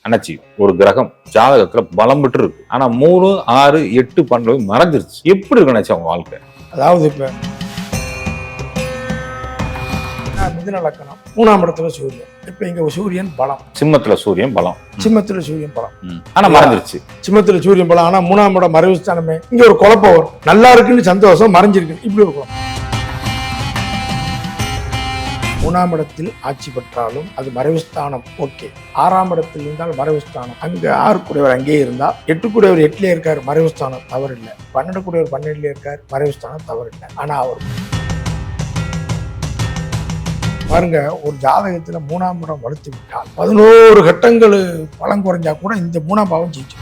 அண்ணாச்சி, ஒரு கிரகம் ஜாதகத்துல பலம் பெற்று இருக்கு. ஆனா 3, 6, 8, 12 மறைஞ்சிருச்சு. எப்படி இருக்கு அண்ணாச்சி அவங்க வாழ்க்கை? அதாவது இப்ப மிதுன லக்கணம் 3ஆம் இடத்துல சூரியன். இப்ப இங்க சூரியன் பலம், சிம்மத்துல சூரியன் பலம், சிம்மத்துல சூரியன் பலம். ஆனா மறைஞ்சிருச்சு. சிம்மத்துல சூரியன் பலம், ஆனா 3ஆம் இடம் மறைவு ஸ்தானமே. இங்க ஒரு குழப்பம் வரும். நல்லா இருக்குன்னு சந்தோஷம், மறைஞ்சிருக்கு இப்படி இருக்கும். 3ஆம் இடத்தில் ஆட்சி பெற்றாலும் அது மறைவு ஸ்தானம் ஓகே. 6ஆம் இடத்தில் இருந்தால் மறைவு ஸ்தானம். அங்க 6 கூடியவர் அங்கேயே இருந்தா, 8 கூடியவர் 8லே இருக்காரு, மறைவு ஸ்தானம் தவறு இல்லை. 12 கூடியவர் 12லே இருக்காரு, மறைவு ஸ்தானம் தவறு இல்லை. ஆனா அவர் பாருங்க, ஒரு ஜாதகத்துல 3ஆம் இடம் வலுத்து விட்டால் 11 கட்டங்கள் பலம் குறைஞ்சா கூட இந்த 3ஆம் பாவம் ஜெயிச்சு.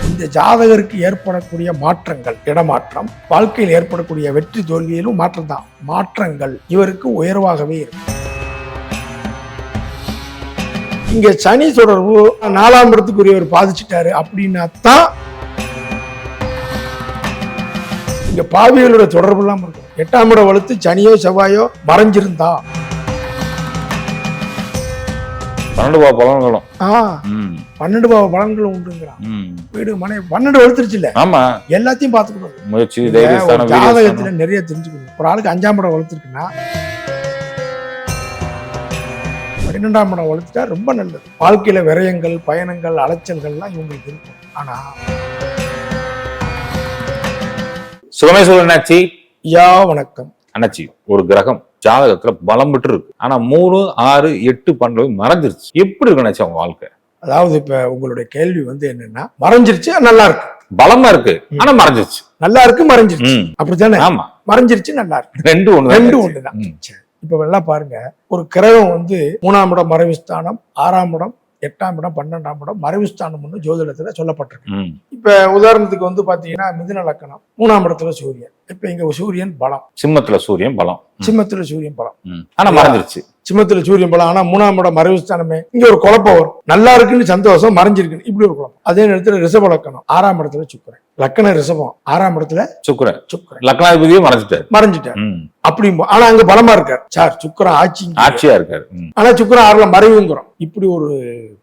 இந்த ஜாதகருக்கு ஏற்படக்கூடிய மாற்றங்கள், இடமாற்றம், வாழ்க்கையில் ஏற்படக்கூடிய வெற்றி தோல்வியிலும் மாற்றம் தான். மாற்றங்கள் இவருக்கு உயர்வாகவே இருக்கு. இங்க சனி தொடர்பு 4ஆம் இடத்துக்குரியவர் பாதிச்சுட்டாரு அப்படின்னா தான் இங்க பாவிகளோட தொடர்பு எல்லாம் இருக்கும். 8ஆம் இடம் வலுத்து சனியோ செவ்வாயோ மறைஞ்சிருந்தா 12 பாவ பலன்களும் 12 பாவ பலன்களும் உண்டுங்கிறான். வீடு மனை 12 வலுத்துருச்சு இல்ல, ஆமா, எல்லாத்தையும் பாத்துக்கணும். முயற்சி, தைரியஸ்தானம், ஜாதகத்துல நிறைய தெரிஞ்சுக்கணும். ஒரு ஆளுக்கு 5ஆம் இடம் வலுத்துருக்குன்னா 12ஆம் இடம் வலுத்துட்டா ரொம்ப நல்லது. வாழ்க்கையில விரயங்கள், பயணங்கள், அலைச்சல்கள்லாம் இவங்களுக்கு இருக்கும். ஆனா சுகமேஸ்வரன் அண்ணாச்சி, வணக்கம். அண்ணாச்சி, ஒரு கிரகம் ஜாதகத்துல பலம் பெற்று இருக்கு. ஆனா 3, 6, 8, 12 மறைஞ்சிருச்சு. எப்படி இருக்கு அண்ணாச்சி அவங்க வாழ்க்கை? அதாவது இப்ப உங்களுடைய கேள்வி என்னன்னா, மறைஞ்சிருச்சு நல்லா இருக்கு, பலமா இருக்கு ஆனா மறைஞ்சிருச்சு. நல்லா இருக்கு, மறைஞ்சிருச்சு, அப்படித்தானே? ஆமா, மறைஞ்சிருச்சு, நல்லா இருக்கு, ரெண்டு ஒண்ணுதான். இப்ப எல்லாம் பாருங்க, ஒரு கிரகம் 3ஆம் இடம் மறைவுஸ்தானம், 6ஆம் இடம், 8ஆம் இடம், 12ஆம் இடம் மறைவுஸ்தானம் ஜோதிடத்துல சொல்லப்பட்டிருக்கு. இப்ப உதாரணத்துக்கு பாத்தீங்கன்னா மிதுன லக்கணம் 3ஆம் இடத்துல சூரியன். இப்ப இங்க சூரியன் பலம், சிம்மத்துல சூரியன் பலம், சிம்மத்துல சூரியன் பலம், ஆனா மறைஞ்சிருச்சு. சிம்மத்துல சூரியன் பலம், ஆனா 3ஆம் இடம் மறைவு ஸ்தானமே. இங்க ஒரு குழப்பம் வரும். நல்லா இருக்குன்னு சந்தோஷம், மறைஞ்சிருக்கு இப்படி ஒரு குழப்பம். அதே நேரத்துல ரிஷப லக்கணம் 6ஆம் இடத்துல சுக்கிரன். லக்கண ரிஷபம் 6ஆம் இடத்துல சுக்கிரன். லக்னாதிபதியே மறைஞ்சிட்டார். அப்படி ஆனா அங்க பலமா இருக்காரு. சார் சுக்கிரன் ஆட்சியா இருக்காரு, ஆனா சுக்கிரன் 6ல மறைவுங்கிறோம். இப்படி ஒரு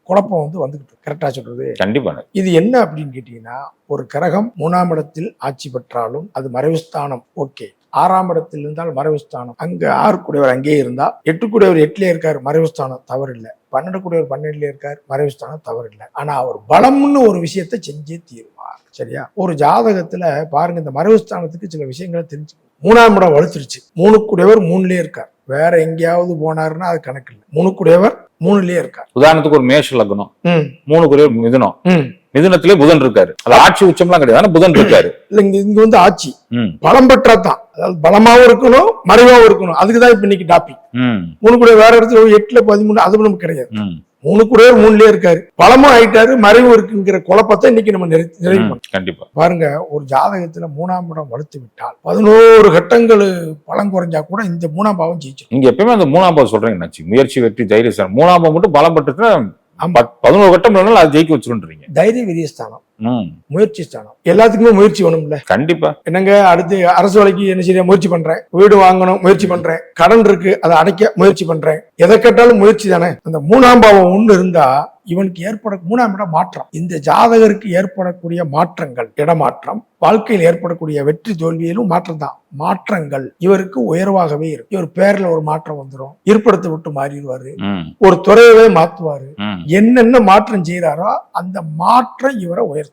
குழப்பம் வந்துகிட்டு. கரெக்டா சொல்றது? கண்டிப்பா. இது என்ன அப்படின்னு கேட்டீங்கன்னா, ஒரு கிரகம் 3ஆம் இடத்தில் ஆட்சி பெற்றாலும் அது மறைவு ஸ்தானம் ஓகே. 6ஆம் இடத்தில் இருந்தால் மறைவு ஸ்தானம். அங்க 6 கூடியவர் அங்கேயே இருந்தா, 8 கூடியவர் 8லே இருக்காரு, மறைவு ஸ்தானம் தவறு இல்லை. 12 கூடியவர் 12லே இருக்காரு, மறைவு ஸ்தானம் தவறு இல்லை. ஆனா அவர் பலம்னு ஒரு விஷயத்தை செஞ்சே தீருவார். சரியா? ஒரு ஜாதகத்துல பாருங்க, இந்த மறைவு ஸ்தானத்துக்கு சில விஷயங்களை தெரிஞ்சுக்கணும். 3ஆம் இடம் வலுத்துருச்சு, 3 கூடியவர் 3லே இருக்கார். வேற எங்கேயாவது போனாருன்னா அது கணக்கு இல்லை. 3 கூடியவர் 3லே இருக்கார். உதாரணத்துக்கு ஒரு மேஷ லக்னம், 3 கூடியவர் மிதுனம், மிதுனத்திலே புதன் இருக்காரு. அது ஆட்சி உச்சம்லாம் கிடையாது, புதன் இருக்காரு. இல்ல, இங்க ஆட்சி பலம் பெற்றாதான். அதாவது பலமாவும் இருக்கணும், மறைவாவும் இருக்கணும். அதுக்குதான் இப்ப இன்னைக்கு டாபிக். 3 கூட வேற இடத்துல 8ல 13 அது நமக்கு கிடையாது. 3 கூட 3லே இருக்காரு, பலமும் ஆயிட்டாரு, மறைவு இருக்குங்கிற குழப்பத்தை இன்னைக்கு நம்ம நிறைவு பண்ணோம். கண்டிப்பா பாருங்க, ஒரு ஜாதகத்துல 3ஆம் இடம் வலுத்து விட்டால் 11 கட்டங்கள் பலம் குறைஞ்சா கூட இந்த 3ஆம் பாவம் ஜெயிச்சு. நீங்க எப்பயுமே அந்த 3ஆம் பாவம் சொல்றீங்க, முயற்சி, வெற்றி, தைரியம். 3ஆம் பாவம் மட்டும் பலம் பெற்றுச்சுன்னா 11 கட்டம் அது ஜெயிக்க வச்சுருன்றீங்க. தைரிய வீரிய ஸ்தானம், முயற்சி ஸ்தானம். எல்லாத்துக்குமே முயற்சி வேணும்ல. கண்டிப்பா. என்னங்க, அடுத்து அரசு வேலைக்கு என்ன செய்ய முயற்சி பண்றேன், வீடு வாங்கணும் முயற்சி பண்றேன், கடன் இருக்கு அதை அடைக்க முயற்சி பண்றேன், எதை கேட்டாலும் முயற்சி தானே. அந்த 3ஆம் பாவம் ஒண்ணு இருந்தா இவனுக்கு 3ஆம் இடம் மாற்றம். இந்த ஜாதகருக்கு ஏற்படக்கூடிய மாற்றங்கள், இடமாற்றம், வாழ்க்கையில் ஏற்படக்கூடிய வெற்றி தோல்வியிலும் மாற்றம் தான். மாற்றங்கள் இவருக்கு உயர்வாகவே இருக்கு. இவர் பேர்ல ஒரு மாற்றம் வந்துடும், இருப்பிடத்தை விட்டு மாறிடுவாரு, ஒரு துறையவே மாத்துவாரு. என்னென்ன மாற்றம் செய்யறாரோ அந்த மாற்றம் இவரை உயர்த்தும்.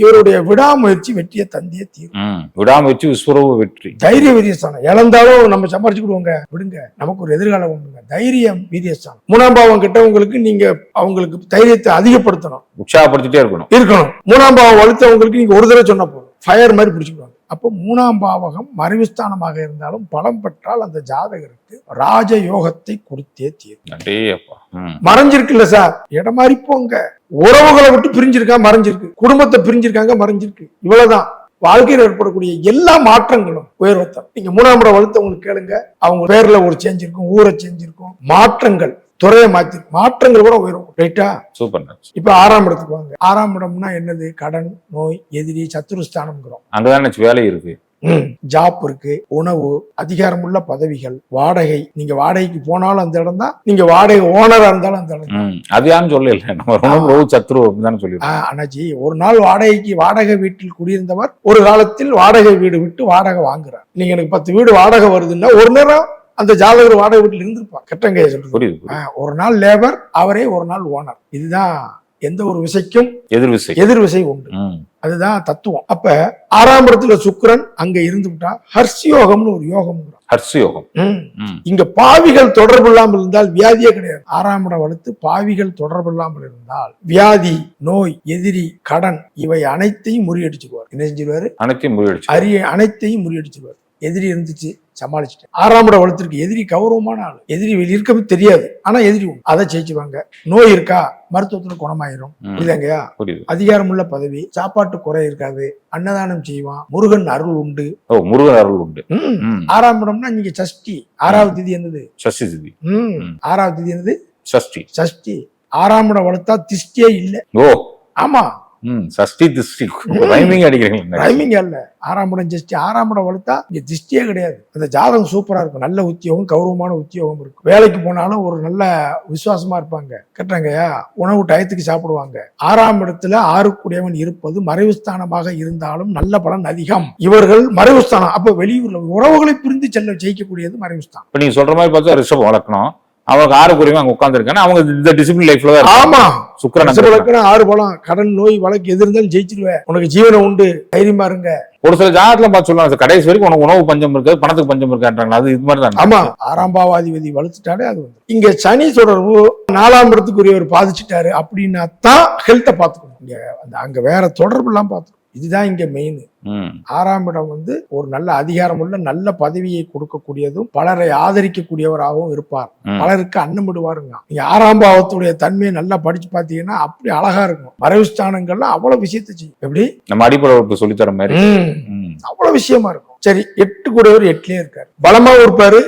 இவருடைய விடாமுயற்சி வெற்றியை தந்தியே தீரும். விடாமுயற்சி விஸ்வரூப வெற்றி. தைரிய வீரியஸ்தானம் இழந்தாலும் நம்ம சம்பாரிச்சுக்கிடுவோங்க, விடுங்க, நமக்கு ஒரு எதிர்காலம் உண்டுங்க. தைரியம் வீரியஸ்தானம். 3ஆம் பாவம் கிட்டவங்களுக்கு நீங்க அவங்களுக்கு தைரியத்தை அதிகப்படுத்தணும், உற்சாகப்படுத்திட்டே இருக்கணும். 3ஆம் பாவம் வலுத்தவங்களுக்கு நீங்க ஒரு தடவை சொன்ன போதும், ஃபயர் மாதிரி பிடிச்சுக்குவாங்க. அப்போ 3ஆம் பாவகம் மறைவுஸ்தானமாக இருந்தாலும் பலம் பெற்றால் அந்த ஜாதகருக்கு ராஜ யோகத்தை கொடுத்தே தீரும். மறைஞ்சிருக்குல்ல சார், இடம் மாறி போங்க. உறவுகளை விட்டு பிரிஞ்சிருக்கா, மறைஞ்சிருக்கு. குடும்பத்தை பிரிஞ்சிருக்காங்க, மறைஞ்சிருக்கு. இவ்வளவுதான். வாழ்க்கையில் ஏற்படக்கூடிய எல்லா மாற்றங்களும் உயர்வத்தான். நீங்க 3ஆம் இடம் வலுத்தவங்களுக்கு கேளுங்க, அவங்க பேர்ல ஒரு சேஞ்ச் இருக்கும், ஊரை சேஞ்ச் இருக்கும், மாற்றங்கள், துறையை மாத்தி மாற்றங்கள் கூட உயரும். ரைட்டா? சூப்பர். இப்ப 6ஆம் இடத்துக்கு வாங்க. 6ஆம் இடம்னா என்னது? கடன், நோய், எதிரி, சத்துருஸ்தானம். அங்கதான் வேலை இருக்கு. ஜாப் இருக்கு, உணவு, அதிகாரமுள்ள பதவிகள், வாடகை. நீங்க வாடகைக்கு போனாலும் அந்த இடம் தான், நீங்க வாடகை ஓனரா இருந்தாலும் அந்த இடம் தான். அது யாரும் சொல்லல, நம்ம சத்ரு தான் சொல்லி. அண்ணாச்சி, ஒரு நாள் வாடகைக்கு வாடகை வீட்டில் குடியிருந்தவர் ஒரு காலத்தில் வாடகை வீடு விட்டு வாடகை வாங்குறார். நீங்க எனக்கு 10 வீடு வாடகை வருதுன்னா ஒரு நேரம் அந்த ஜாதகர் வாடகை வீட்டில் இருந்திருப்பார். கெட்டங்கைய சொல்றது. ஒரு நாள் லேபர், அவரே ஒரு நாள் ஓனர். இதுதான் எந்த ஒரு விசைக்கும் எதிர்விசை உண்டு. அதுதான் தத்துவம். அப்ப 6ஆம் இடத்துல சுக்கிரன் அங்க இருந்துட்டா ஹர்ஷயோகம்னு ஒரு யோகம். ஹர்ஷயோகம். இங்க பாவிகள் தொடர்பு இல்லாமல் இருந்தால் வியாதியே கிடையாது. 6ஆம் இடம் வலுத்து பாவிகள் தொடர்பு இல்லாமல் இருந்தால் வியாதி, நோய், எதிரி, கடன் இவை அனைத்தையும் முறியடிச்சுக்குவார். என்ன செஞ்சிருவாரு? அனைத்தையும் முறியடிச்சிருவார். எதிரி இருந்துச்சு, சமாளிச்சுட்டேன். 6ஆம் இடம் வளர்த்திருக்கு. எதிரி கௌரவமான ஆளு. எதிரி வெளியே இருக்கவே தெரியாது, ஆனா எதிரி உண்டு. அதை ஜெயிச்சுவாங்க. நோய் இருக்கா, மருத்துவத்துல குணமாயிரும். புரியுதாங்கயா? அதிகாரம் உள்ள பதவி, சாப்பாட்டு குறை இருக்காது, அன்னதானம் செய்வான், முருகன் அருள் உண்டு. முருகன் அருள் உண்டு. 6ஆம் இடம்னா நீங்க சஷ்டி. 6வது திதி என்னது? சஷ்டி திதி. 6வது திதி என்னது? சஷ்டி. 6ஆம் இடம் வளர்த்தா திஷ்டியே இல்ல. ஆமா, சஷ்டி திஷ்டி ரைமிங் அடிக்கிறீங்க. ரைமிங் அல்ல, 6ஆம் இடம் ஜஸ்டி. 6ஆம் இடம் வளர்த்தா இங்க திஷ்டியே கிடையாது. அந்த ஜாதகம் சூப்பரா இருக்கும். நல்ல உத்தியோகம், கௌரவமான உத்தியோகம் இருக்கும். வேலைக்கு போனாலும் ஒரு நல்ல விசுவாசமா இருப்பாங்க. கேட்டாங்கயா, உணவு டயத்துக்கு சாப்பிடுவாங்க. 6ஆம் இடத்துல 6 இருப்பது மறைவு ஸ்தானமாக இருந்தாலும் நல்ல பலன் அதிகம். இவர்கள் மறைவு ஸ்தானம். அப்ப வெளியூர்ல உறவுகளை பிரிந்து செல்ல ஜெயிக்கக்கூடியது மறைவு ஸ்தானம். இப்ப நீங்க சொல்ற மாதிரி பார்த்தா ரிஷபம் வளர்க்கணும். அவங்க 6 குறையும் அங்க உட்கார்ந்து இருக்காங்க. அவங்க இந்த டிசிப்ளின் லைஃப்ல தான். ஆமா, சுக்கிரன் 6 பலம். கடன், நோய், வழக்கு எது இருந்தாலும் ஜெயிச்சிருவேன். உனக்கு ஜீவனம் உண்டு, தைரியமா இருங்க. ஒரு சில ஜாதகத்துல பார்த்து சொல்லுவாங்க, கடைசி வரைக்கும் உனக்கு உணவு பஞ்சம் இருக்காது, பணத்துக்கு பஞ்சம் இருக்கான்றாங்க. அது இது மாதிரி தான். ஆமா, 6ஆம் பாவாதிபதி வலுத்துட்டாலே அது வந்து. இங்க சனி தொடர்பு 4ஆம் இடத்துக்குரியவர் பாதிச்சுட்டாரு அப்படின்னா தான் ஹெல்த்தை பாத்துக்கணும். இங்க அங்க வேற தொடர்பு எல்லாம் பாத்துக்கணும். இதுதான் இங்க மெயின். 6ஆம் இடம் வந்து ஒரு நல்ல அதிகாரம் உள்ள நல்ல பதவியை கொடுக்கக்கூடியதும் பலரை ஆதரிக்கக்கூடியவராகவும் இருப்பார். பலருக்கு அன்னம் விடுவாருங்க. நீங்க 6ஆம் பாவத்துடைய தன்மையை நல்லா படிச்சு பாத்தீங்கன்னா அப்படி அழகா இருக்கும். மறைவு ஸ்தானங்கள்ல அவ்வளவு விஷயத்தை செய்யும். எப்படி நம்ம அடிப்படை சொல்லித்தர மாதிரி அவ்வளவு விஷயமா இருக்கும். சரி, 8 கூடவர் 8லயே இருக்காரு, பலமாவும் இருப்பாரு,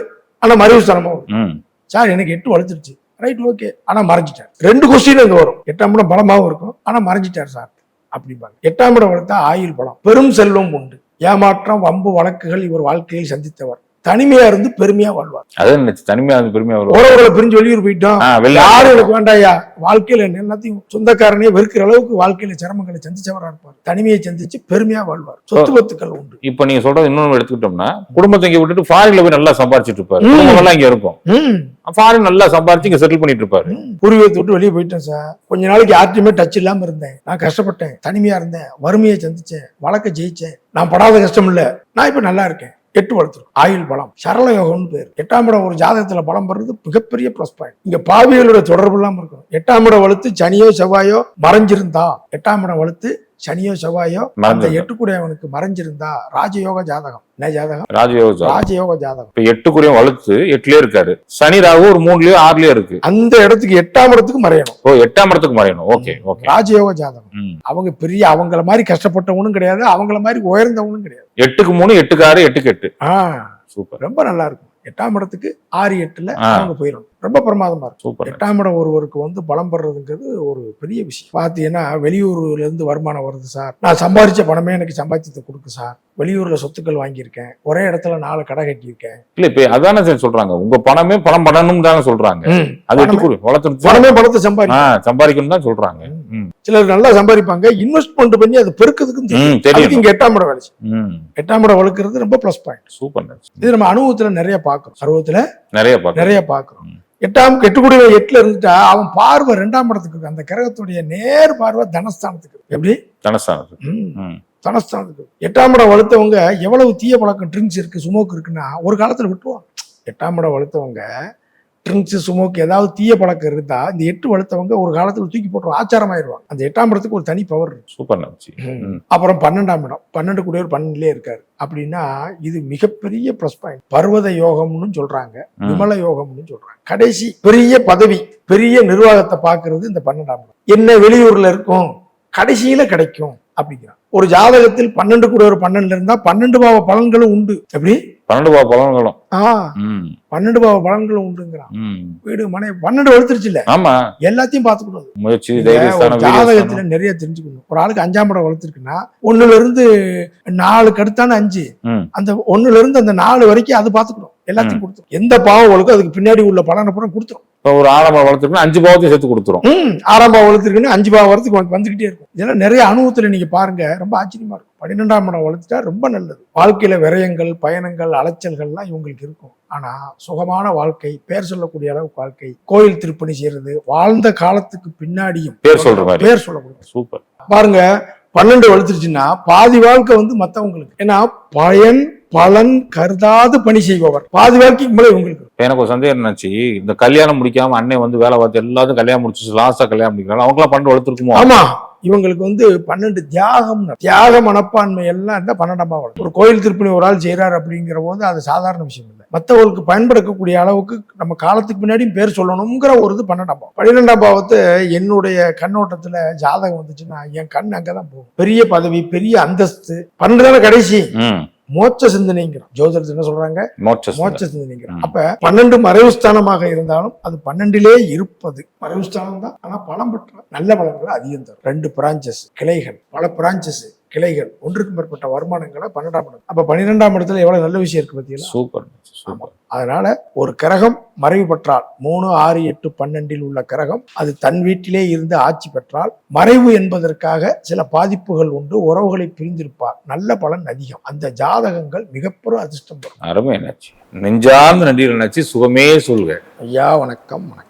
ஆனா மறைவு ஸ்தானமாவும் இருக்கும். சார் எனக்கு 8 வளர்த்துருச்சு, ரைட், ஓகே, ஆனா மறைஞ்சிட்டார். 2 கொஸ்டின் இங்க வரும். 8ஆம் இடம் பலமாவும் இருக்கும், ஆனா மறைஞ்சிட்டார் சார் அப்படிப்பாங்க. 8ஆம் இடம் வளர்த்தா ஆயுள் பலம், பெரும் செல்வம் உண்டு, ஏமாற்றம், வம்பு, வழக்குகள் இவர் வாழ்க்கையில் சந்தித்தவர். தனிமையா இருந்து பெருமையா வாழ்வார். அதான் தனிமையா இருந்து பெருமையா உறவுகளை பிரிஞ்சு வெளியூர் போயிட்டோம், யாரும் எனக்கு வேண்டாயா, வாழ்க்கையில எல்லாத்தையும் சொந்தக்காரனே வெறுக்கிற அளவுக்கு வாழ்க்கையில சிரமங்களை சந்திச்சவரா இருப்பார். தனிமையை சந்திச்சு பெருமையா வாழ்வார். சொத்து பத்துக்கள் உண்டு. இப்ப நீங்க சொல்றது இன்னொன்னு எடுத்துக்கிட்டோம்னா, குடும்பத்தை இங்க விட்டுட்டு ஃபாரின்ல போய் நல்லா சம்பாரிச்சிட்டு இருப்பாரு. குடும்பம் இங்க இருக்கும், ஃபாரின் நல்லா சம்பாரிச்சு இங்க செட்டில் பண்ணிட்டு இருப்பாரு. பூர்வீகத்தை விட்டு வெளியே போயிட்டேன் சார், கொஞ்ச நாளைக்கு யார்ட்டையுமே டச் இல்லாம இருந்தேன், நான் கஷ்டப்பட்டேன், தனிமையா இருந்தேன், வறுமையை சந்திச்சேன், வழக்க ஜெயிச்சேன், நான் படாத கஷ்டம் இல்ல, நான் இப்ப நல்லா இருக்கேன். 8 வளர்த்துரும். ஆயுள் பலம், சரள யோகம்னு பேர். 8ஆம் இடம் ஒரு ஜாதகத்துல பலம் பெறது மிகப்பெரிய பிளஸ் பாயிண்ட். இங்க பாவிகளோட தொடர்பு இல்லாம இருக்கும். 8ஆம் இடம் வலுத்து சனியோ செவ்வாயோ மறைஞ்சிருந்தா, 8ஆம் இடம் வலுத்து சனியோ செவ்வாயோ அந்த 8 கூடையவனுக்கு மறைஞ்சிருந்தா ராஜயோக ஜாதகம். என்ன ஜாதகம்? ராஜயோக ஜாதகம். இப்ப 8 கூடையும் வலுத்து 8லயே இருக்காரு. சனி ராகு ஒரு 3லயோ 6லயோ இருக்கு. அந்த இடத்துக்கு 8ஆம் இடத்துக்கு மறையணும். 8ஆம் இடத்துக்கு மறையணும். Okay, okay. ராஜயோக ஜாதகம். அவங்க பெரிய அவங்கள மாதிரி கஷ்டப்பட்டவனும் கிடையாது, அவங்கள மாதிரி உயர்ந்தவனும் கிடையாது. 8க்கு 3, 8க்கு 6, 8க்கு 8. சூப்பர், ரொம்ப நல்லா இருக்கும். 8ஆம் இடத்துக்கு 6, 8ல அவங்க போயிடும். ரொம்ப பிரமாதமா இருக்கும். 8ஆம் இடம் ஒருவருக்கு வந்து பலம் பெறதுங்கிறது ஒரு பெரிய விஷயம். பாத்தீங்கன்னா, வெளியூர்ல இருந்து வருமானம் வருது சார், நான் சம்பாதிச்ச பணமே எனக்கு சம்பாதிச்சத்தை கொடுக்கு சார், வெளியூர்ல சொத்துக்கள் வாங்கியிருக்கேன், ஒரே இடத்துல 4 கடை கட்டியிருக்கேன். இல்ல இப்ப அதானே சொல்றாங்க, உங்க பணமே பணம் பண்ணணும் தானே சொல்றாங்க. அது பணமே பணத்தை சம்பாதிக்கணும் தான் சொல்றாங்க. சிலர் நல்லா சம்பாதிப்பாங்க, இன்வெஸ்ட்மெண்ட் பண்ணி அதை பெருக்கிறதுக்கும் தெரியும். இங்க 8ஆம் இடம் வேலை, 8ஆம் இடம் வளர்க்கறது ரொம்ப பிளஸ் பாயிண்ட். சூப்பர். இது நம்ம அனுபவத்துல நிறைய பாக்குறோம், அனுபவத்துல நிறைய பாக்குறோம். 8 கூடிய 8ல இருந்துட்டா அவன் பார்வை 2ஆம் இடத்துக்கு, அந்த கிரகத்துடைய நேர் பார்வை தனஸ்தானத்துக்கு. எப்படி? தனஸ்தானத்துக்கு. 8ஆம் இடம் வளர்த்தவங்க எவ்வளவு தீய பழக்கம், ட்ரிங்க்ஸ் இருக்கு, சுமோக்கு இருக்குன்னா ஒரு காலத்துல விட்டுருவாங்க. 8ஆம் இடம் வளர்த்தவங்க ட்ரிங்க்ஸ், சுமோக்கு ஏதாவது தீய பழக்கம் இருந்தா இந்த 8 வளர்த்தவங்க ஒரு காலத்துல தூக்கி போட்டு ஆச்சாரமாயிருவாங்க. அந்த 8ஆம் இடத்துக்கு ஒரு தனி பவர் இருக்கு. சூப்பர். அப்புறம் 12ஆம் இடம், 12 கூடியவர் 12லயே இருக்காரு அப்படின்னா இது மிகப்பெரிய பிளஸ் பாயிண்ட். பர்வத யோகம்னு சொல்றாங்க, விமல யோகம்னு சொல்றாங்க. கடைசி பெரிய பதவி, பெரிய நிர்வாகத்தை பாக்குறது இந்த 12ஆம் இடம். என்ன வெளியூர்ல இருக்கும், கடைசியில கிடைக்கும் அப்படிங்கிறான். ஒரு ஜாதகத்தில் 12 கூடியவர் 12ல இருந்தா 12 பாவ பலன்களும் உண்டு. எப்படி? 12 பாவ பலன்களும். ஆஹ் ம், 12 பாவ பலன்களும் உண்டுங்கிறான். ம். வீடு மனை 12 வளர்த்துருச்சு இல்ல, ஆமா, எல்லாத்தையும் பாத்துக்கணும். முயற்சி, நீங்க தைரியஸ்தானம், ஒரு ஜாதகத்துல வீரியஸ்தானம். நிறைய தெரிஞ்சுக்கணும். ஒரு ஆளுக்கு 5ஆம் இடம் வளர்த்துருக்குன்னா 1ல இருந்து 4 அடுத்தான 5, ம், அந்த 1ல இருந்து அந்த 4 வரைக்கும் அது பாத்துக்கணும். எல்லாத்தையும் கொடுத்துரும். எந்த பாவம் வளர்க்கோ அதுக்கு பின்னாடி உள்ள பலனை பூரா கொடுத்துரும். இப்ப ஒரு ஆலமரம் வளர்த்துருக்குன்னா 5 பாவத்தையும் சேர்த்து கொடுத்துரும். 6ஆம் பாவம் வளர்த்துருக்குன்னு 5 பாவம் வரத்துக்கு வந்துகிட்டே இருக்கும். இதெல்லாம் நிறைய அனுபவத்துல நீங்க பாருங்க, ரொம்ப ஆச்சரியமா இருக்கும். 12ஆம் இடம் வளர்த்துட்டா ரொம்ப நல்லது. வாழ்க்கையில விரயங்கள், பயணங்கள், அலைச்சல்கள்லாம் இவங்களுக்கு இருக்கும். ஆனா சுகமான வாழ்க்கை, பேர் சொல்லக்கூடிய அளவுக்கு வாழ்க்கை, கோயில் திருப்பணி செய்யறது, வாழ்ந்த காலத்துக்கு பின்னாடியும் பேர் சொல்ற மாதிரி. பேர் சொல்லக்கூடிய சூப்பர். பாருங்க. 12 வளர்த்துருச்சுன்னா பாதி வாழ்க்கை மத்தவங்களுக்கு. ஏன்னா பயன் பலன் கருதாது பணி செய்பவர், பாதி வாழ்க்கைக்கு மேல இவங்களுக்கு. இப்ப எனக்கு ஒரு சந்தேகம் என்னாச்சு, இந்த கல்யாணம் முடிக்காம அண்ணன் வேலை பார்த்து எல்லாத்தையும் கல்யாணம் முடிச்சு லாஸ்டா கல்யாணம் முடிக்கிறாங்க, அவங்க எல்லாம் 12 வளர்த்துருக்குமோ? ஆமா, இவங்களுக்கு 12 தியாக மனப்பான்மை எல்லாம் இருந்தா 12ஆம் பாவம். ஒரு கோயில் திருப்பணி ஒரு ஆள் செய்யறாரு அப்படிங்கிற போது அது சாதாரண விஷயம் இல்லை. மற்றவர்களுக்கு பயன்படுத்தக்கூடிய அளவுக்கு நம்ம காலத்துக்கு முன்னாடியும் பேர் சொல்லணுங்கிற ஒரு இது 12ஆம் பாவம். 12ஆம் பாவத்தை என்னுடைய கண்ணோட்டத்துல ஜாதகம் வந்துச்சுன்னா என் கண் அங்கதான் போகும். பெரிய பதவி, பெரிய அந்தஸ்து. 12 தானே கடைசி. மோட்ச சிந்தனைங்கிறோம். ஜோதிடத்தில் என்ன சொல்றாங்க? மோட்ச சிந்தனைங்கிறோம். அப்ப 12 மறைவு ஸ்தானமாக இருந்தாலும் அது 12லே இருப்பது மறைவு ஸ்தானம் தான். ஆனா பலம் பெற்ற நல்ல பலன்களை அதிகம் தரும். 2 பிரான்சஸ், கிளைகள், பல பிரான்சஸ், கிளைகள், ஒன்றுக்கு மேற்பட்ட வருமானங்களை 12ஆம் இடம். அப்ப 12ஆம் இடத்துல எவ்வளவு நல்ல விஷயம் இருக்கு பத்தியா? Super, super. அதனால ஒரு கிரகம் மறைவு பெற்றால் 3, 6, 8, 12 உள்ள கிரகம் அது தன் வீட்டிலே இருந்து ஆட்சி பெற்றால் மறைவு என்பதற்காக சில பாதிப்புகள் உண்டு. உறவுகளை பிரிந்திருப்பார். நல்ல பலன் அதிகம். அந்த ஜாதகங்கள் மிகப்பெரும் அதிர்ஷ்டம் பெறும். அருமை என்னாச்சு. நெஞ்சார்ந்த நன்றி என்னாச்சு. சுகமே சொல்க. ஐயா வணக்கம். வணக்கம்.